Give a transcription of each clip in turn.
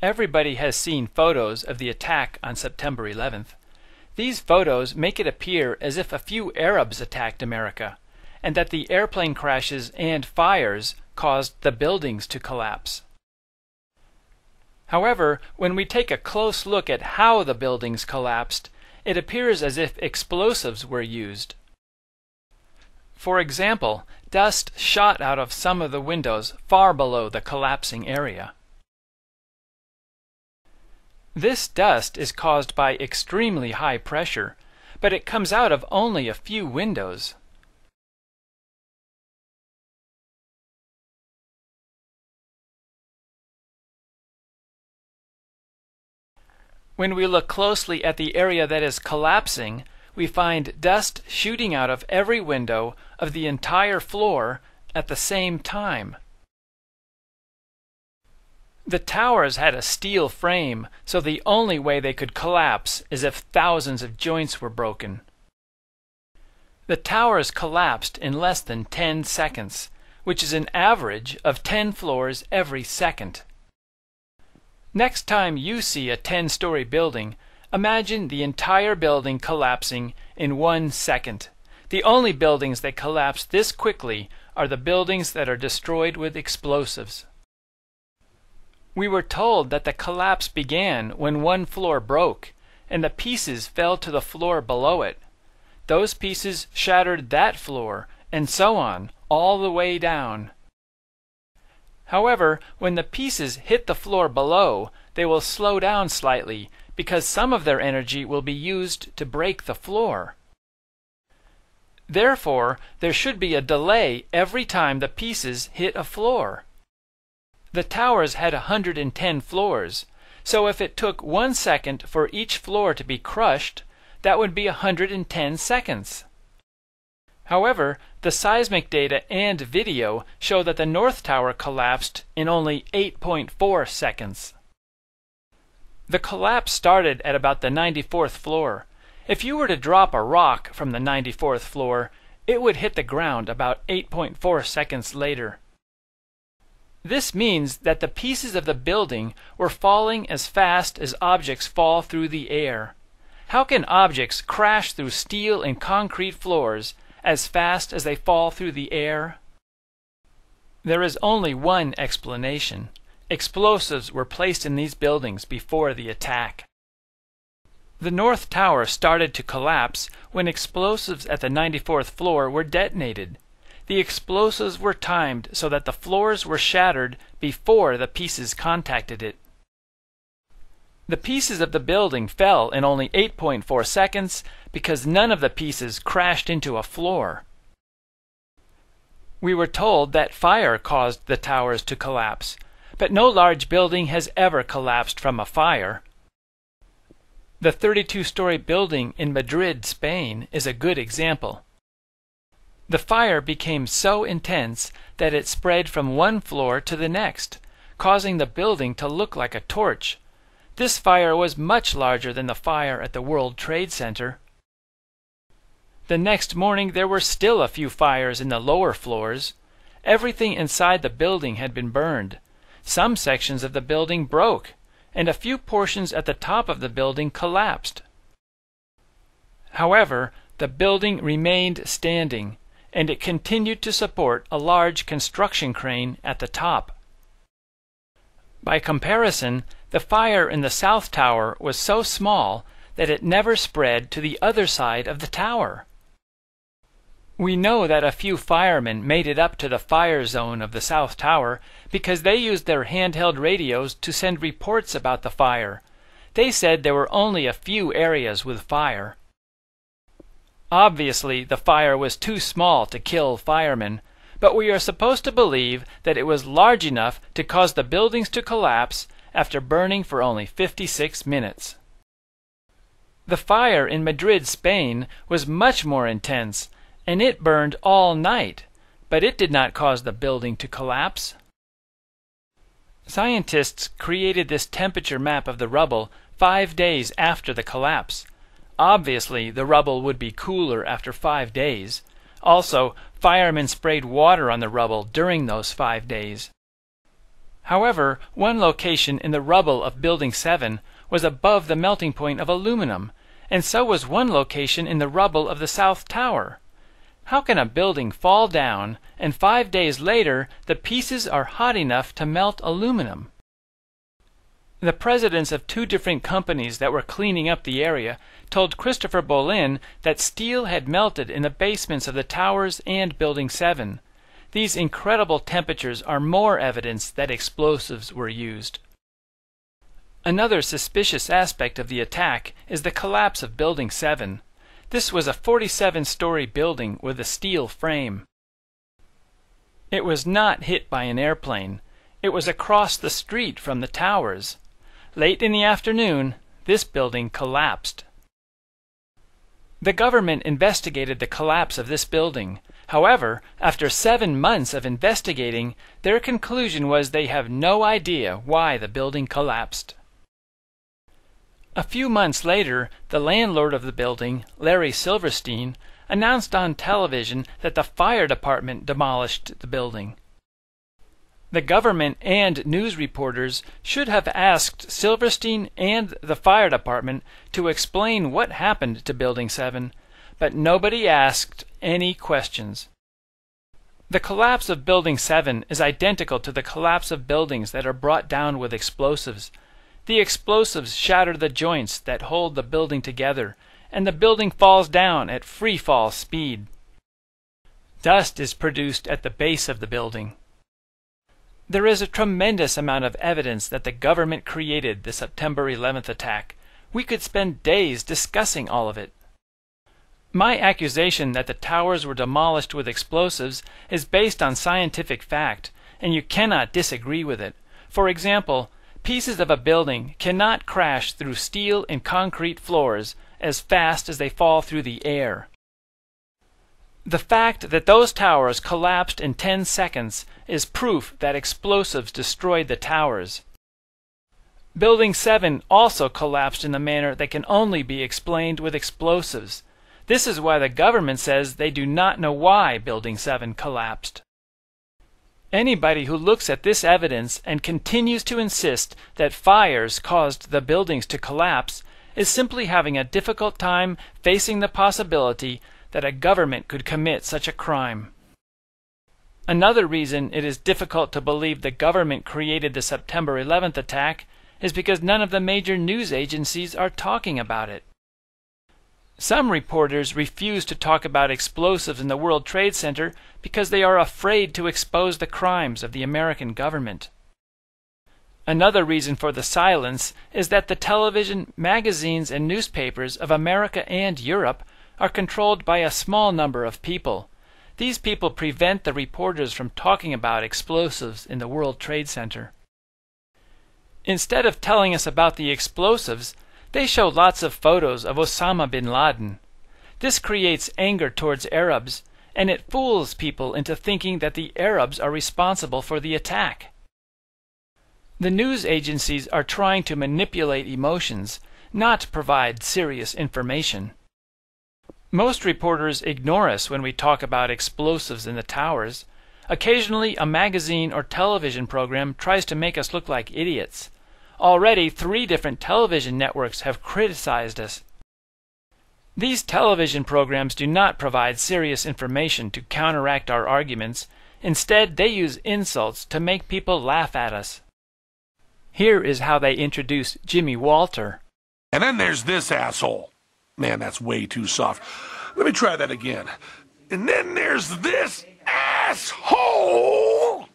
Everybody has seen photos of the attack on September 11th. These photos make it appear as if a few Arabs attacked America, and that the airplane crashes and fires caused the buildings to collapse. However, when we take a close look at how the buildings collapsed, it appears as if explosives were used. For example, dust shot out of some of the windows far below the collapsing area. This dust is caused by extremely high pressure, but it comes out of only a few windows. When we look closely at the area that is collapsing, we find dust shooting out of every window of the entire floor at the same time. The towers had a steel frame, so the only way they could collapse is if thousands of joints were broken. The towers collapsed in less than 10 seconds, which is an average of 10 floors every second. Next time you see a 10-story building, imagine the entire building collapsing in 1 second. The only buildings that collapse this quickly are the buildings that are destroyed with explosives. We were told that the collapse began when one floor broke, and the pieces fell to the floor below it. Those pieces shattered that floor, and so on, all the way down. However, when the pieces hit the floor below, they will slow down slightly, because some of their energy will be used to break the floor. Therefore, there should be a delay every time the pieces hit a floor. The towers had 110 floors, so if it took 1 second for each floor to be crushed, that would be 110 seconds. However, the seismic data and video show that the North Tower collapsed in only 8.4 seconds. The collapse started at about the 94th floor. If you were to drop a rock from the 94th floor, it would hit the ground about 8.4 seconds later. This means that the pieces of the building were falling as fast as objects fall through the air. How can objects crash through steel and concrete floors as fast as they fall through the air? There is only one explanation. Explosives were placed in these buildings before the attack. The North Tower started to collapse when explosives at the 94th floor were detonated. The explosives were timed so that the floors were shattered before the pieces contacted it. The pieces of the building fell in only 8.4 seconds because none of the pieces crashed into a floor. We were told that fire caused the towers to collapse, but no large building has ever collapsed from a fire. The 32-story building in Madrid, Spain, is a good example. The fire became so intense that it spread from one floor to the next, causing the building to look like a torch. This fire was much larger than the fire at the World Trade Center. The next morning there were still a few fires in the lower floors. Everything inside the building had been burned. Some sections of the building broke, and a few portions at the top of the building collapsed. However, the building remained standing, and it continued to support a large construction crane at the top. By comparison, the fire in the South Tower was so small that it never spread to the other side of the tower. We know that a few firemen made it up to the fire zone of the South Tower because they used their handheld radios to send reports about the fire. They said there were only a few areas with fire. Obviously, the fire was too small to kill firemen, but we are supposed to believe that it was large enough to cause the buildings to collapse after burning for only 56 minutes. The fire in Madrid, Spain, was much more intense, and it burned all night, but it did not cause the building to collapse. Scientists created this temperature map of the rubble 5 days after the collapse. Obviously, the rubble would be cooler after 5 days. Also, firemen sprayed water on the rubble during those 5 days. However, one location in the rubble of Building 7 was above the melting point of aluminum, and so was one location in the rubble of the South Tower. How can a building fall down, and 5 days later the pieces are hot enough to melt aluminum? The presidents of 2 different companies that were cleaning up the area told Christopher Bolin that steel had melted in the basements of the towers and Building 7. These incredible temperatures are more evidence that explosives were used. Another suspicious aspect of the attack is the collapse of Building 7. This was a 47-story building with a steel frame. It was not hit by an airplane. It was across the street from the towers. Late in the afternoon, this building collapsed. The government investigated the collapse of this building. However, after 7 months of investigating, their conclusion was they have no idea why the building collapsed. A few months later, the landlord of the building, Larry Silverstein, announced on television that the fire department demolished the building. The government and news reporters should have asked Silverstein and the fire department to explain what happened to Building 7, but nobody asked any questions. The collapse of Building 7 is identical to the collapse of buildings that are brought down with explosives. The explosives shatter the joints that hold the building together, and the building falls down at free fall speed. Dust is produced at the base of the building. There is a tremendous amount of evidence that the government created the September 11th attack. We could spend days discussing all of it. My accusation that the towers were demolished with explosives is based on scientific fact, and you cannot disagree with it. For example, pieces of a building cannot crash through steel and concrete floors as fast as they fall through the air. The fact that those towers collapsed in 10 seconds is proof that explosives destroyed the towers. Building 7 also collapsed in a manner that can only be explained with explosives. This is why the government says they do not know why Building 7 collapsed. Anybody who looks at this evidence and continues to insist that fires caused the buildings to collapse is simply having a difficult time facing the possibility that a government could commit such a crime. Another reason it is difficult to believe the government created the September 11th attack is because none of the major news agencies are talking about it. Some reporters refuse to talk about explosives in the World Trade Center because they are afraid to expose the crimes of the American government. Another reason for the silence is that the television, magazines, and newspapers of America and Europe are controlled by a small number of people. These people prevent the reporters from talking about explosives in the World Trade Center. Instead of telling us about the explosives, they show lots of photos of Osama bin Laden. This creates anger towards Arabs, and it fools people into thinking that the Arabs are responsible for the attack. The news agencies are trying to manipulate emotions, not provide serious information. Most reporters ignore us when we talk about explosives in the towers. Occasionally, a magazine or television program tries to make us look like idiots. Already, 3 different television networks have criticized us. These television programs do not provide serious information to counteract our arguments. Instead, they use insults to make people laugh at us. Here is how they introduce Jimmy Walter. And then there's this asshole. Man, that's way too soft. Let me try that again. And then there's this asshole!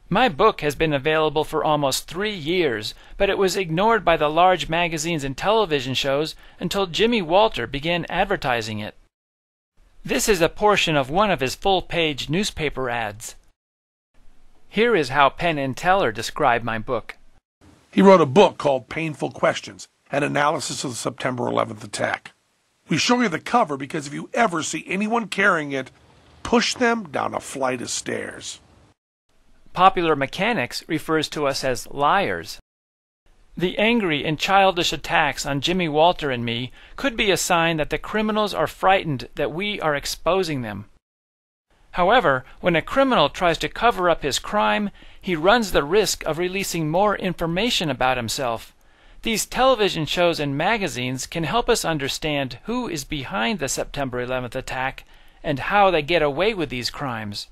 My book has been available for almost 3 years, but it was ignored by the large magazines and television shows until Jimmy Walter began advertising it. This is a portion of one of his full-page newspaper ads. Here is how Penn and Teller describe my book. He wrote a book called Painful Questions, an analysis of the September 11th attack. We show you the cover because if you ever see anyone carrying it, push them down a flight of stairs. Popular Mechanics refers to us as liars. The angry and childish attacks on Jimmy Walter and me could be a sign that the criminals are frightened that we are exposing them. However, when a criminal tries to cover up his crime, he runs the risk of releasing more information about himself. These television shows and magazines can help us understand who is behind the September 11th attack and how they get away with these crimes.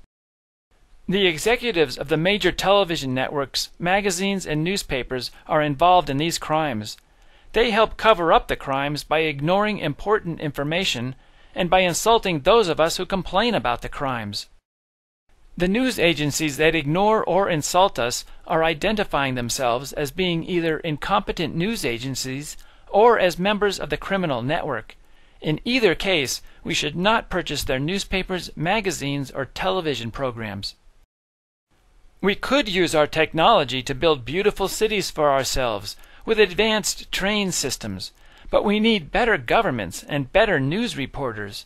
The executives of the major television networks, magazines, and newspapers are involved in these crimes. They help cover up the crimes by ignoring important information and by insulting those of us who complain about the crimes. The news agencies that ignore or insult us are identifying themselves as being either incompetent news agencies or as members of the criminal network. In either case, we should not purchase their newspapers, magazines, or television programs. We could use our technology to build beautiful cities for ourselves with advanced train systems, but we need better governments and better news reporters.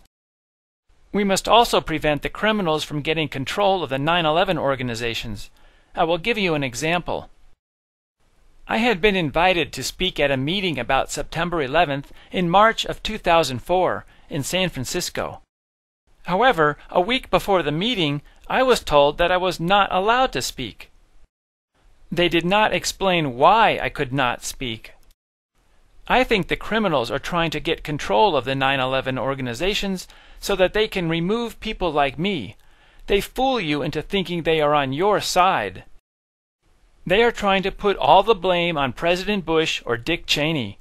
We must also prevent the criminals from getting control of the 9/11 organizations. I will give you an example. I had been invited to speak at a meeting about September 11th in March of 2004 in San Francisco. However, a week before the meeting, I was told that I was not allowed to speak. They did not explain why I could not speak. I think the criminals are trying to get control of the 9/11 organizations so that they can remove people like me. They fool you into thinking they are on your side. They are trying to put all the blame on President Bush or Dick Cheney.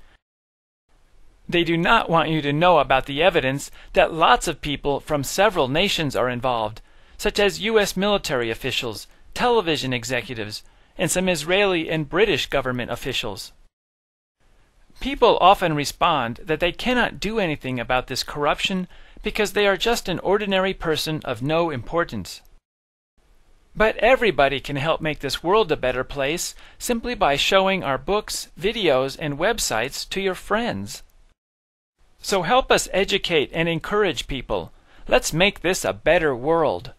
They do not want you to know about the evidence that lots of people from several nations are involved, such as U.S. military officials, television executives, and some Israeli and British government officials. People often respond that they cannot do anything about this corruption because they are just an ordinary person of no importance. But everybody can help make this world a better place simply by showing our books, videos, and websites to your friends. So help us educate and encourage people. Let's make this a better world.